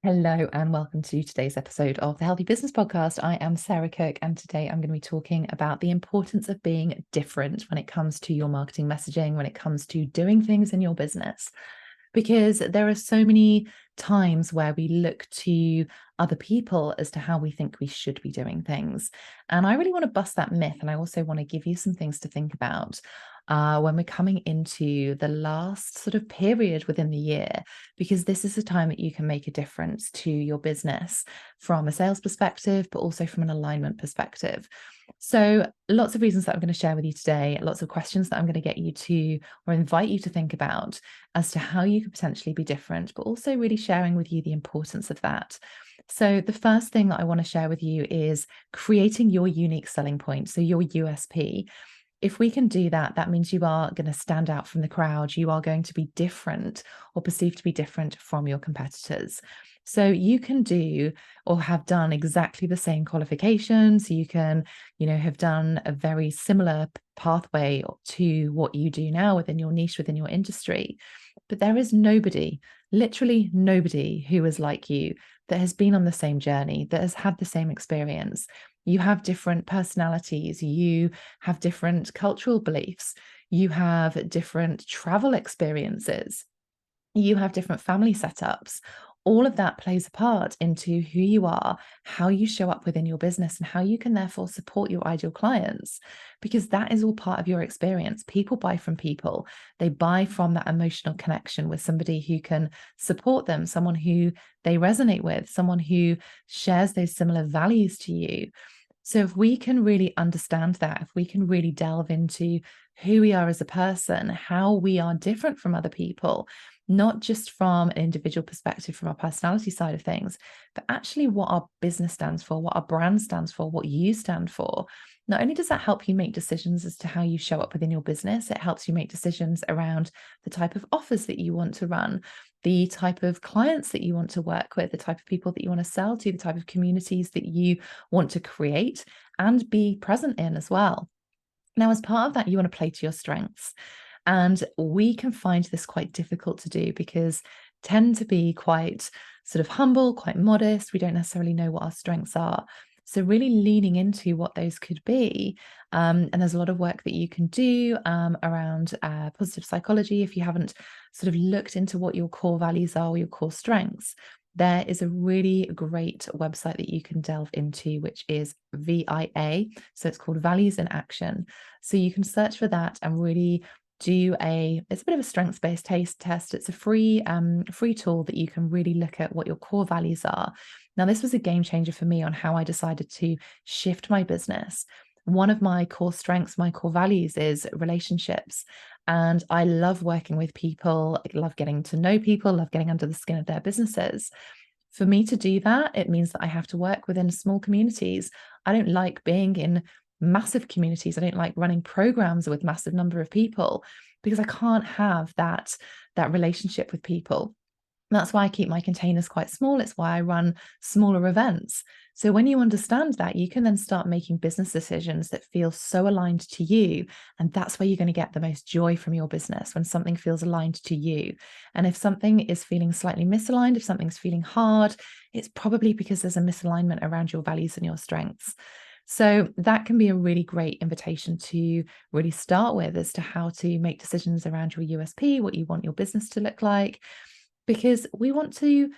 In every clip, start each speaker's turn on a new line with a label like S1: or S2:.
S1: Hello and welcome to today's episode of the Healthy Business Podcast. I am Sarah Cook, and today I'm going to be talking about the importance of being different when it comes to your marketing messaging, when it comes to doing things in your business. Because there are so many times where we look to other people as to how we think we should be doing things. And I really want to bust that myth. And I also want to give you some things to think about when we're coming into the last sort of period within the year, because this is a time that you can make a difference to your business from a sales perspective, but also from an alignment perspective. So lots of reasons that I'm going to share with you today, lots of questions that I'm going to get you to or invite you to think about as to how you could potentially be different, but also really sharing with you the importance of that. So the first thing that I want to share with you is creating your unique selling point, so your USP. If we can do that, that means you are going to stand out from the crowd. You are going to be different or perceived to be different from your competitors. So you can do or have done exactly the same qualifications. You can, have done a very similar pathway to what you do now within your niche, within your industry. But there is nobody, literally nobody who is like you, that has been on the same journey, that has had the same experience. You have different personalities, you have different cultural beliefs, you have different travel experiences, you have different family setups. All of that plays a part into who you are, how you show up within your business, and how you can therefore support your ideal clients, because that is all part of your experience. People buy from people. They buy from that emotional connection with somebody who can support them, someone who they resonate with, someone who shares those similar values to you. So if we can really understand that, if we can really delve into who we are as a person, how we are different from other people, not just from an individual perspective, from our personality side of things, but actually what our business stands for, what our brand stands for, what you stand for. Not only does that help you make decisions as to how you show up within your business, it helps you make decisions around the type of offers that you want to run, the type of clients that you want to work with, the type of people that you want to sell to, the type of communities that you want to create and be present in as well. Now, as part of that, you want to play to your strengths. And we can find this quite difficult to do because tend to be quite sort of humble, quite modest. We don't necessarily know what our strengths are. So really leaning into what those could be. And there's a lot of work that you can do around positive psychology. If you haven't sort of looked into what your core values are or your core strengths, there is a really great website that you can delve into, which is VIA. So it's called Values in Action. So you can search for that and really it's a bit of a strengths-based taste test. It's a free tool that you can really look at what your core values are. Now, this was a game changer for me on how I decided to shift my business. One of my core strengths, my core values is relationships. And I love working with people. I love getting to know people, love getting under the skin of their businesses. For me to do that, it means that I have to work within small communities. I don't like being in massive communities. I don't like running programs with massive number of people because I can't have that relationship with people. That's why I keep my containers quite small. It's why I run smaller events. So when you understand that, you can then start making business decisions that feel so aligned to you. And that's where you're going to get the most joy from your business, when something feels aligned to you. And if something is feeling slightly misaligned, if something's feeling hard, it's probably because there's a misalignment around your values and your strengths. So that can be a really great invitation to really start with as to how to make decisions around your USP, what you want your business to look like, because we want to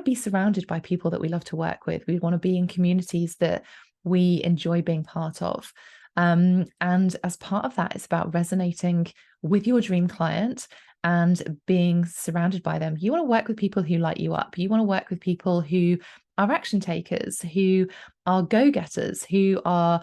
S1: be surrounded by people that we love to work with. We want to be in communities that we enjoy being part of. And as part of that, it's about resonating with your dream client and being surrounded by them. You want to work with people who light you up. You want to work with people who are action takers, who are go-getters, who are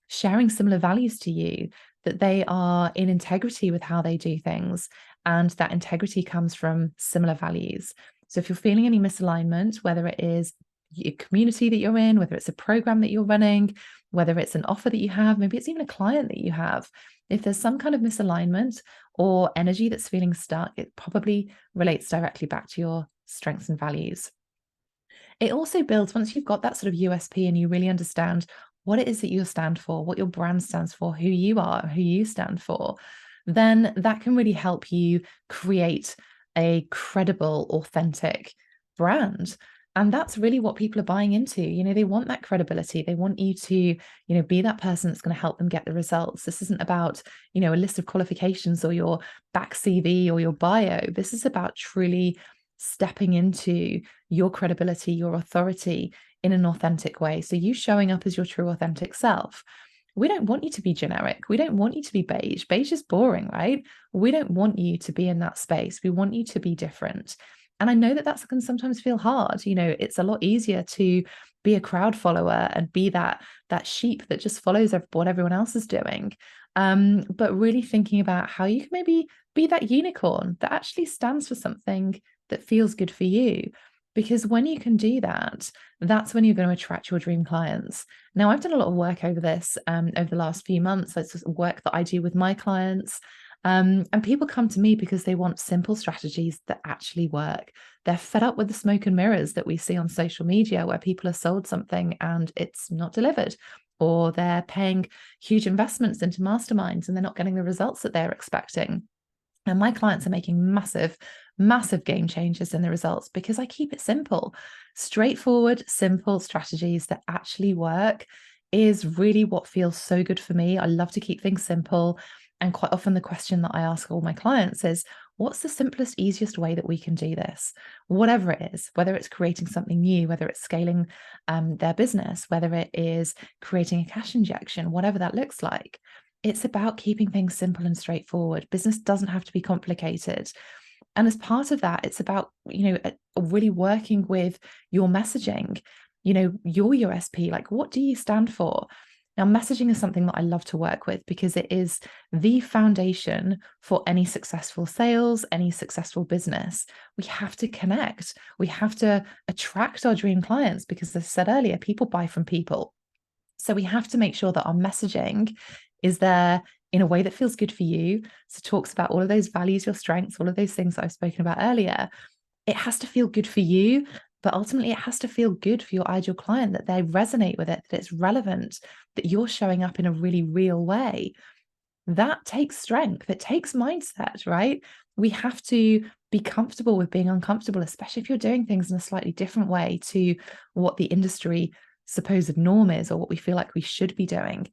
S1: sharing similar values to you, that they are in integrity with how they do things. And that integrity comes from similar values. So if you're feeling any misalignment, whether it is a community that you're in, whether it's a program that you're running, whether it's an offer that you have, maybe it's even a client that you have, if there's some kind of misalignment or energy that's feeling stuck, it probably relates directly back to your strengths and values. It also builds, once you've got that sort of USP and you really understand what it is that you stand for, what your brand stands for, who you are, who you stand for, then that can really help you create a credible, authentic brand. And that's really what people are buying into. They want that credibility. They want you to, be that person that's going to help them get the results. This isn't about, a list of qualifications or your back CV or your bio. This is about truly stepping into your credibility, your authority in an authentic way. So you showing up as your true authentic self. We don't want you to be generic. We don't want you to be beige. Beige is boring, right? We don't want you to be in that space. We want you to be different. And I know that can sometimes feel hard. It's a lot easier to be a crowd follower and be that sheep that just follows what everyone else is doing. But really thinking about how you can maybe be that unicorn that actually stands for something that feels good for you. Because when you can do that, that's when you're going to attract your dream clients. Now, I've done a lot of work over this over the last few months. It's work that I do with my clients. And people come to me because they want simple strategies that actually work. They're fed up with the smoke and mirrors that we see on social media where people are sold something and it's not delivered, or they're paying huge investments into masterminds and they're not getting the results that they're expecting. And my clients are making massive, massive game changers in the results because I keep it simple. Straightforward, simple strategies that actually work is really what feels so good for me. I love to keep things simple. And quite often the question that I ask all my clients is, what's the simplest, easiest way that we can do this? Whatever it is, whether it's creating something new, whether it's scaling their business, whether it is creating a cash injection, whatever that looks like. It's about keeping things simple and straightforward. Business doesn't have to be complicated. And as part of that, it's about, really working with your messaging, your USP, like what do you stand for? Now, messaging is something that I love to work with because it is the foundation for any successful sales, any successful business. We have to connect. We have to attract our dream clients because, as I said earlier, people buy from people. So we have to make sure that our messaging is there in a way that feels good for you. So talks about all of those values, your strengths, all of those things that I've spoken about earlier. It has to feel good for you, but ultimately it has to feel good for your ideal client, that they resonate with it, that it's relevant, that you're showing up in a really real way. That takes strength. It takes mindset, right? We have to be comfortable with being uncomfortable, especially if you're doing things in a slightly different way to what the industry supposed norm is or what we feel like we should be doing.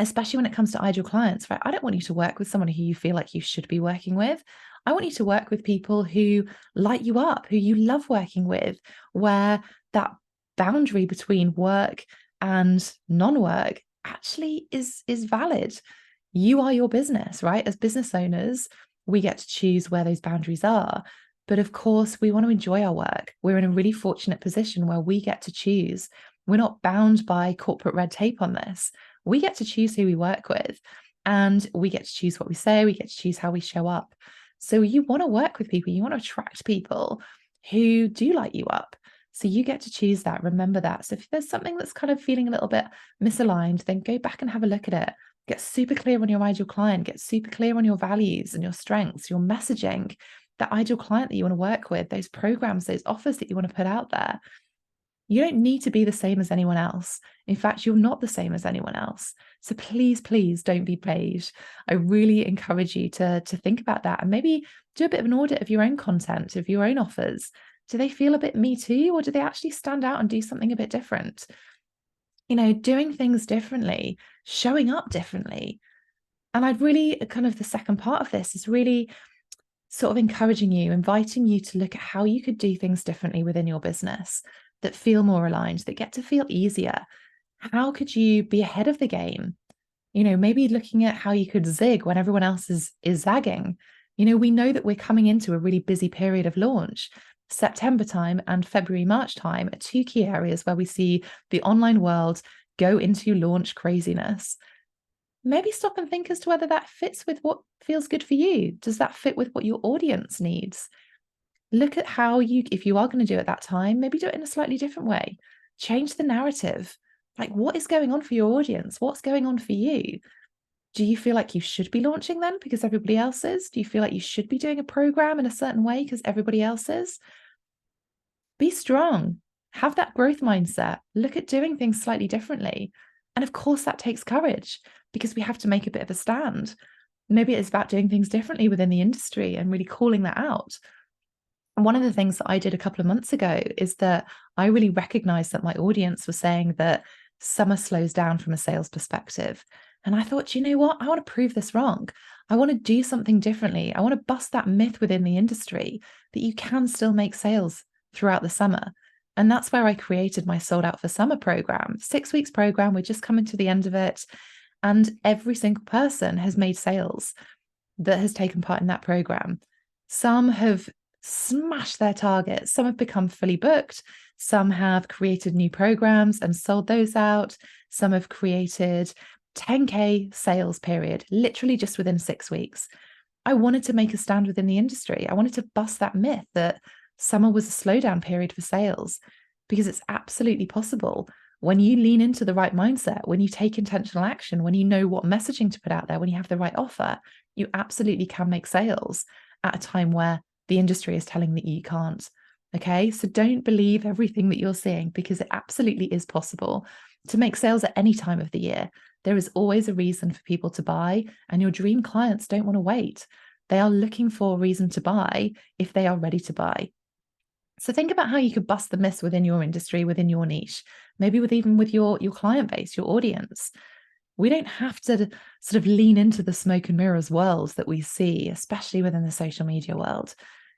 S1: Especially when it comes to ideal clients, right? I don't want you to work with someone who you feel like you should be working with. I want you to work with people who light you up, who you love working with, where that boundary between work and non-work actually is valid. You are your business, right? As business owners, we get to choose where those boundaries are. But of course, we want to enjoy our work. We're in a really fortunate position where we get to choose. We're not bound by corporate red tape on this. We get to choose who we work with, and we get to choose what we say. We get to choose how we show up. So you want to work with people, you want to attract people who do light you up. So you get to choose that. Remember that. So if there's something that's kind of feeling a little bit misaligned, then go back and have a look at it. Get super clear on your ideal client. Get super clear on your values and your strengths, your messaging, that ideal client that you want to work with, those programs, those offers that you want to put out there. You don't need to be the same as anyone else. In fact, you're not the same as anyone else. So please, please don't be beige. I really encourage you to think about that and maybe do a bit of an audit of your own content, of your own offers. Do they feel a bit me too, or do they actually stand out and do something a bit different? Doing things differently, showing up differently. And I'd really kind of the second part of this is really sort of encouraging you, inviting you to look at how you could do things differently within your business that feel more aligned, that get to feel easier. How could you be ahead of the game? Maybe looking at how you could zig when everyone else is zagging. We know that we're coming into a really busy period of launch. September time and February, March time are two key areas where we see the online world go into launch craziness. Maybe stop and think as to whether that fits with what feels good for you. Does that fit with what your audience needs? Look at how if you are going to do it that time, maybe do it in a slightly different way. Change the narrative. Like, what is going on for your audience? What's going on for you? Do you feel like you should be launching then because everybody else is? Do you feel like you should be doing a program in a certain way because everybody else is? Be strong. Have that growth mindset. Look at doing things slightly differently. And of course, that takes courage because we have to make a bit of a stand. Maybe it's about doing things differently within the industry and really calling that out. And one of the things that I did a couple of months ago is that I really recognized that my audience was saying that summer slows down from a sales perspective. And I thought, you know what? I want to prove this wrong. I want to do something differently. I want to bust that myth within the industry that you can still make sales throughout the summer. And that's where I created my Sold Out for Summer program, 6 weeks program. We're just coming to the end of it. And every single person has made sales that has taken part in that program. Some have smashed their targets. Some have become fully booked. Some have created new programs and sold those out. Some have created 10K sales period, literally just within 6 weeks. I wanted to make a stand within the industry. I wanted to bust that myth that summer was a slowdown period for sales, because it's absolutely possible when you lean into the right mindset, when you take intentional action, when you know what messaging to put out there, when you have the right offer, you absolutely can make sales at a time where the industry is telling that you can't. Okay, so don't believe everything that you're seeing, because it absolutely is possible to make sales at any time of the year. There is always a reason for people to buy, and your dream clients don't want to wait. They are looking for a reason to buy if they are ready to buy. So think about how you could bust the myths within your industry, within your niche, maybe even with your client base, your audience. We don't have to sort of lean into the smoke and mirrors worlds that we see, especially within the social media world.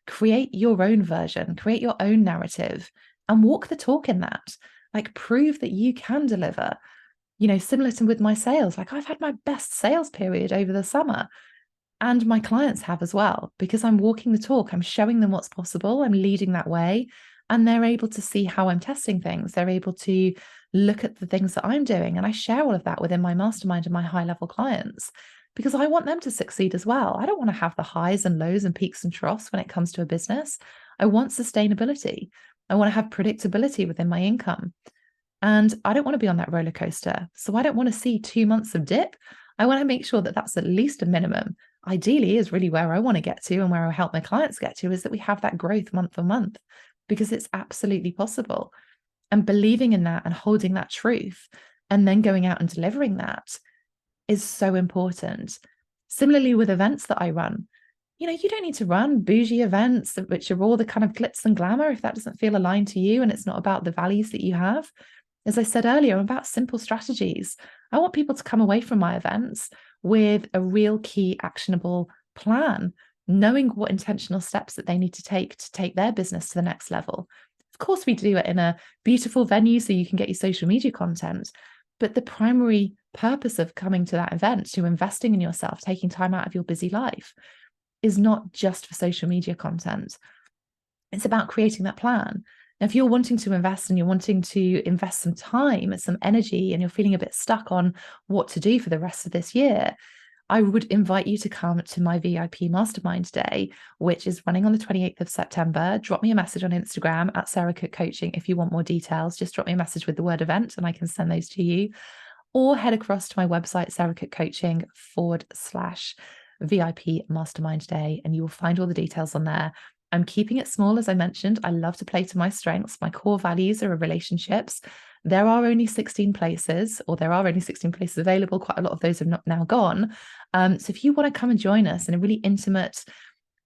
S1: Create your own version, create your own narrative, and walk the talk in that. Like, prove that you can deliver. Similar to with my sales, like, I've had my best sales period over the summer, and my clients have as well, because I'm walking the talk. I'm showing them what's possible. I'm leading that way, and they're able to see how I'm testing things. They're able to look at the things that I'm doing, and I share all of that within my mastermind and my high level clients, because I want them to succeed as well. I don't want to have the highs and lows and peaks and troughs when it comes to a business. I want sustainability. I want to have predictability within my income. And I don't want to be on that roller coaster. So I don't want to see 2 months of dip. I want to make sure that that's at least a minimum. Ideally, is really where I want to get to, and where I help my clients get to, is that we have that growth month on month, because it's absolutely possible. And believing in that and holding that truth, and then going out and delivering that, is so important. Similarly with events that I run, you don't need to run bougie events, which are all the kind of glitz and glamour, if that doesn't feel aligned to you and it's not about the values that you have. As I said earlier, I'm about simple strategies. I want people to come away from my events with a real key actionable plan, knowing what intentional steps that they need to take their business to the next level. Of course, we do it in a beautiful venue so you can get your social media content. But the primary purpose of coming to that event, to investing in yourself, taking time out of your busy life, is not just for social media content. It's about creating that plan. Now, if you're wanting to invest, and you're wanting to invest some time and some energy, and you're feeling a bit stuck on what to do for the rest of this year, I would invite you to come to my VIP Mastermind Day, which is running on the 28th of September. Drop me a message on Instagram at Sarah Cook Coaching if you want more details. Just drop me a message with the word event and I can send those to you. Or head across to my website, sarahcookcoaching.com/VIP Mastermind Day, and you will find all the details on there. I'm keeping it small, as I mentioned. I love to play to my strengths. My core values are relationships. There are only 16 places, or there are only 16 places available. Quite a lot of those have not now gone. So if you want to come and join us in a really intimate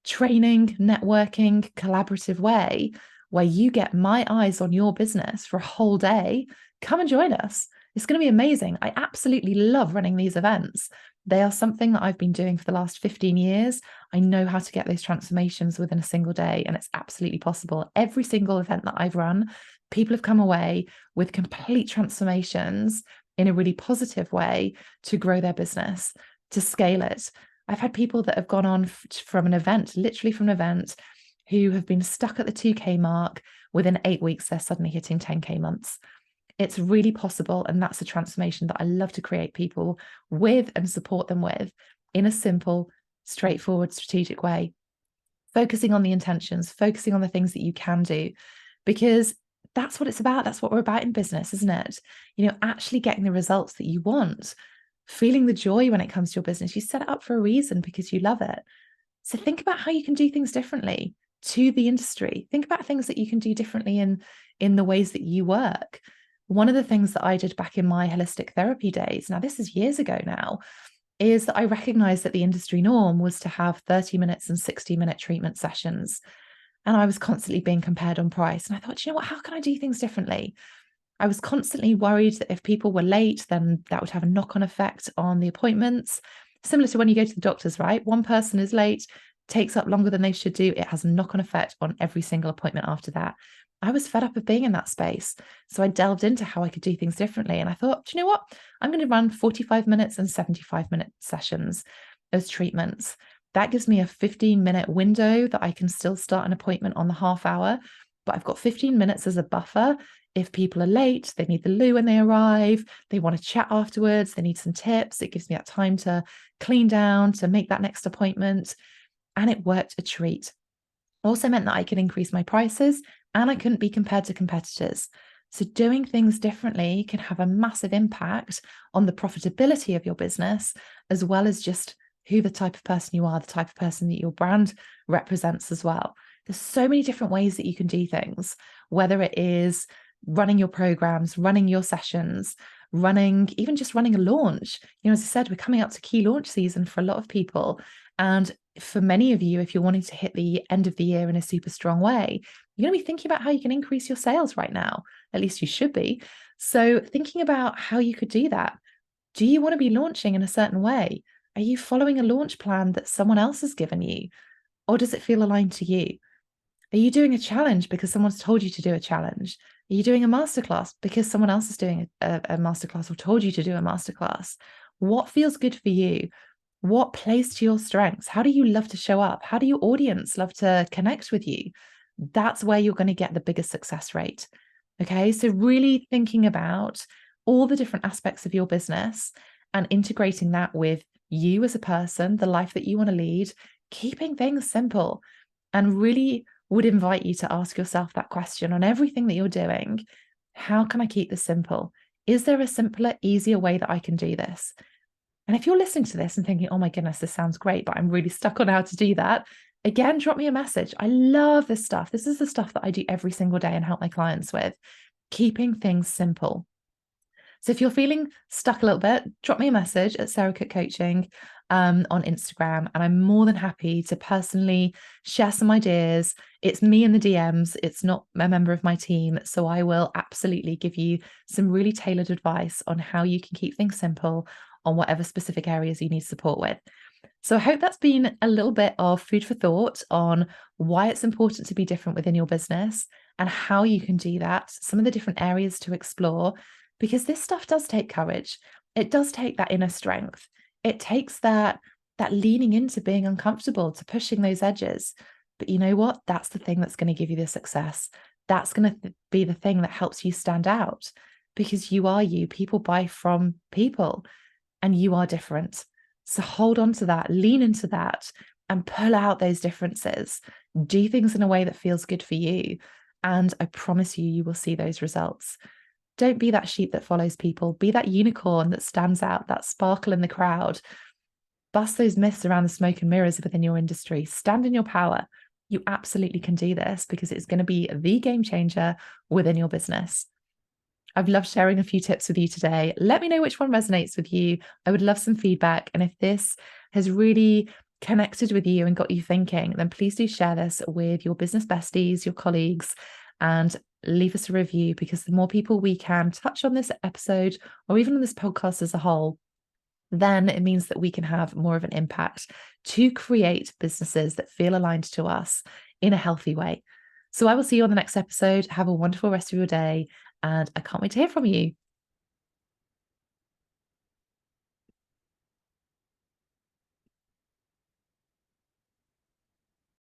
S1: training, networking, collaborative way, where you get my eyes on your business for a whole day, come and join us. It's going to be amazing. I absolutely love running these events. They are something that I've been doing for the last 15 years. I know how to get those transformations within a single day, and it's absolutely possible. Every single event that I've run, people have come away with complete transformations in a really positive way to grow their business, to scale it. I've had people that have gone on from an event, literally from an event, who have been stuck at the 2K mark. Within 8 weeks, they're suddenly hitting 10K months. It's really possible. And that's a transformation that I love to create people with and support them with in a simple, straightforward, strategic way, focusing on the intentions, focusing on the things that you can do, because that's what it's about. That's what we're about in business, isn't it? Actually getting the results that you want, feeling the joy when it comes to your business. You set it up for a reason, because you love it. So think about how you can do things differently to the industry. Think about things that you can do differently in the ways that you work. One of the things that I did back in my holistic therapy days, now this is years ago now, is that I recognized that the industry norm was to have 30 minutes and 60-minute treatment sessions. And I was constantly being compared on price. And I thought, you know what, how can I do things differently? I was constantly worried that if people were late, then that would have a knock-on effect on the appointments. Similar to when you go to the doctors, right? One person is late, takes up longer than they should do. It has a knock-on effect on every single appointment after that. I was fed up of being in that space. So I delved into how I could do things differently. And I thought, do you know what? I'm going to run 45 minutes and 75-minute sessions as treatments. That gives me a 15-minute window that I can still start an appointment on the half hour, but I've got 15 minutes as a buffer. If people are late, they need the loo when they arrive, they want to chat afterwards, they need some tips. It gives me that time to clean down, to make that next appointment. And it worked a treat. Also meant that I could increase my prices and I couldn't be compared to competitors. So doing things differently can have a massive impact on the profitability of your business, as well as just who the type of person you are, the type of person that your brand represents as well. There's so many different ways that you can do things, whether it is running your programs, running your sessions, even just running a launch. You know, as I said, we're coming up to key launch season for a lot of people. And for many of you, if you're wanting to hit the end of the year in a super strong way, you're going to be thinking about how you can increase your sales right now. At least you should be. So thinking about how you could do that. Do you want to be launching in a certain way? Are you following a launch plan that someone else has given you? Or does it feel aligned to you? Are you doing a challenge because someone's told you to do a challenge? Are you doing a masterclass because someone else is doing a masterclass or told you to do a masterclass? What feels good for you? What plays to your strengths? How do you love to show up? How do your audience love to connect with you? That's where you're going to get the biggest success rate. Okay, so really thinking about all the different aspects of your business and integrating that with you as a person, the life that you want to lead, keeping things simple, and really would invite you to ask yourself that question on everything that you're doing. How can I keep this simple? Is there a simpler, easier way that I can do this? And if you're listening to this and thinking, oh my goodness, this sounds great, but I'm really stuck on how to do that, again, drop me a message. I love this stuff. This is the stuff that I do every single day and help my clients with, keeping things simple. So if you're feeling stuck a little bit, drop me a message at Sarah Cook Coaching on Instagram, and I'm more than happy to personally share some ideas. It's me in the DMs. It's not a member of my team. So I will absolutely give you some really tailored advice on how you can keep things simple on whatever specific areas you need support with. So I hope that's been a little bit of food for thought on why it's important to be different within your business and how you can do that, some of the different areas to explore, because this stuff does take courage. It does take that inner strength. It takes that leaning into being uncomfortable, to pushing those edges. But you know what? That's the thing that's going to give you the success. That's going to be the thing that helps you stand out, because you are you. People buy from people and you are different. So hold on to that, lean into that, and pull out those differences. Do things in a way that feels good for you. And I promise you, you will see those results. Don't be that sheep that follows people. Be that unicorn that stands out, that sparkle in the crowd. Bust those myths around the smoke and mirrors within your industry. Stand in your power. You absolutely can do this, because it's going to be the game changer within your business. I've loved sharing a few tips with you today. Let me know which one resonates with you. I would love some feedback. And if this has really connected with you and got you thinking, then please do share this with your business besties, your colleagues, and leave us a review, because the more people we can touch on this episode or even on this podcast as a whole, then it means that we can have more of an impact to create businesses that feel aligned to us in a healthy way. So I will see you on the next episode. Have a wonderful rest of your day, and I can't wait to hear from you.